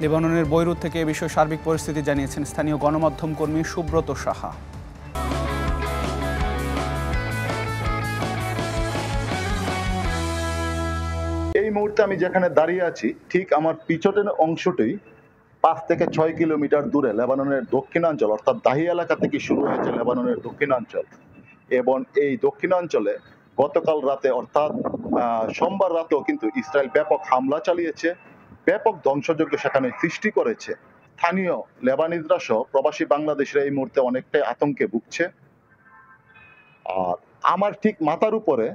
লেবাননের বৈরুত থেকে এ বিষয়ে সার্বিক পরিস্থিতি জানিয়েছেন স্থানীয় গণমাধ্যম কর্মী সুব্রত সাহা। এই মুহূর্তে আমি যেখানে দাঁড়িয়ে আছি ঠিক আমার পিছনের অংশটি 5 থেকে 6 কিলোমিটার দূরে লেবাননের দক্ষিণাঞ্চল অর্থাৎ দাহি এলাকা থেকে শুরু হয়েছে লেবাননের দক্ষিণাঞ্চল, এবং এই দক্ষিণাঞ্চলে গতকাল রাতে অর্থাৎ সোমবার রাতেও কিন্তু ইসরায়েল ব্যাপক হামলা চালিয়েছে, ব্যাপক ধ্বংসযজ্ঞ সেখানে সৃষ্টি করেছে। স্থানীয় লেবানিজরা সহ প্রবাসী বাংলাদেশিরা এই মুহূর্তে অনেকটাই আতঙ্কে ভুগছে। আর আমার ঠিক মাথার উপরে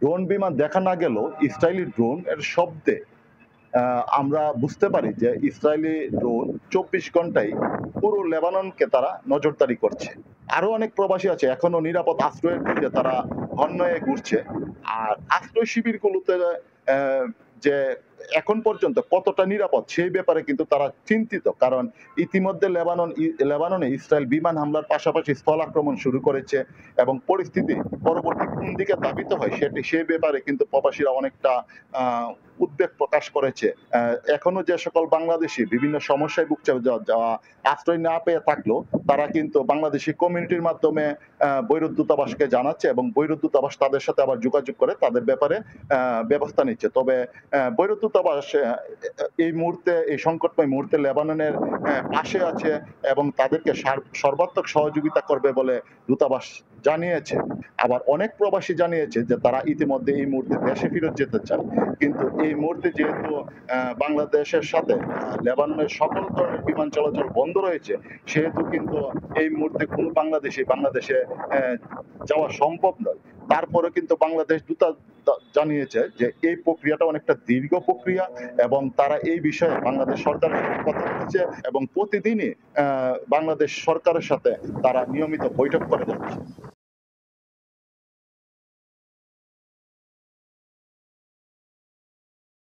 ড্রোন বিমান দেখা না গেলেও ইসরায়েলি ড্রোন এর শব্দে আমরা বুঝতে পারি যে ইসরায়েলি ড্রোন 24 ঘন্টায় পুরো লেবাননকে তারা নজরদারি করছে। আরো অনেক প্রবাসী আছে এখনো নিরাপদ আশ্রয়ের খোঁজে তারা হন্যয়ে ঘুরছে। আর আশ্রয় শিবিরগুলোতে যে এখন পর্যন্ত কতটা নিরাপদ সেই ব্যাপারে কিন্তু তারা চিন্তিত, কারণ ইতিমধ্যে লেবাননে ইসরায়েল বিমান হামলার পাশাপাশি স্থল আক্রমণ শুরু করেছে এবং পরিস্থিতি পরবর্তী কোন দিকে ধাবিত হয় সেই ব্যাপারে কিন্তু প্রবাসীরা অনেকটা উদ্বেগ প্রকাশ করেছে। এখনো যে সকল বাংলাদেশি বিভিন্ন সমস্যায় ভুগছে, যাওয়া আশ্রয় না পেয়ে থাকলেও তারা কিন্তু বাংলাদেশি কমিউনিটির মাধ্যমে বৈরুত দূতাবাসকে জানাচ্ছে এবং বৈরুত দূতাবাস তাদের সাথে আবার যোগাযোগ করে তাদের ব্যাপারে ব্যবস্থা নিচ্ছে। তবে বৈরুত দূতাবাস এই মুহূর্তে, এই সংকটময় মুহূর্তে লেবাননের পাশে আছে এবং তাদেরকে সর্বাত্মক সহযোগিতা করবে বলে দূতাবাস জানিয়েছে। আবার অনেক প্রবাসী জানিয়েছে যে তারা ইতিমধ্যে এই মুহূর্তে দেশে ফেরত যেতে চায়, কিন্তু এই মুহূর্তে যেহেতু বাংলাদেশের সাথে লেবাননের সকল ধরনের বিমান চলাচল বন্ধ রয়েছে, সেহেতু কিন্তু এই মুহূর্তে কোনো বাংলাদেশে যাওয়া সম্ভব নয়। তারপরে কিন্তু বাংলাদেশ দূতাবাস জানিয়েছে যে এই প্রক্রিয়াটা অনেকটা দীর্ঘ প্রক্রিয়া এবং তারা এই বিষয়ে বাংলাদেশ সরকারের সাথে কথা বলছে এবং প্রতিদিনই বাংলাদেশ সরকারের সাথে তারা নিয়মিত বৈঠক করে যাচ্ছে।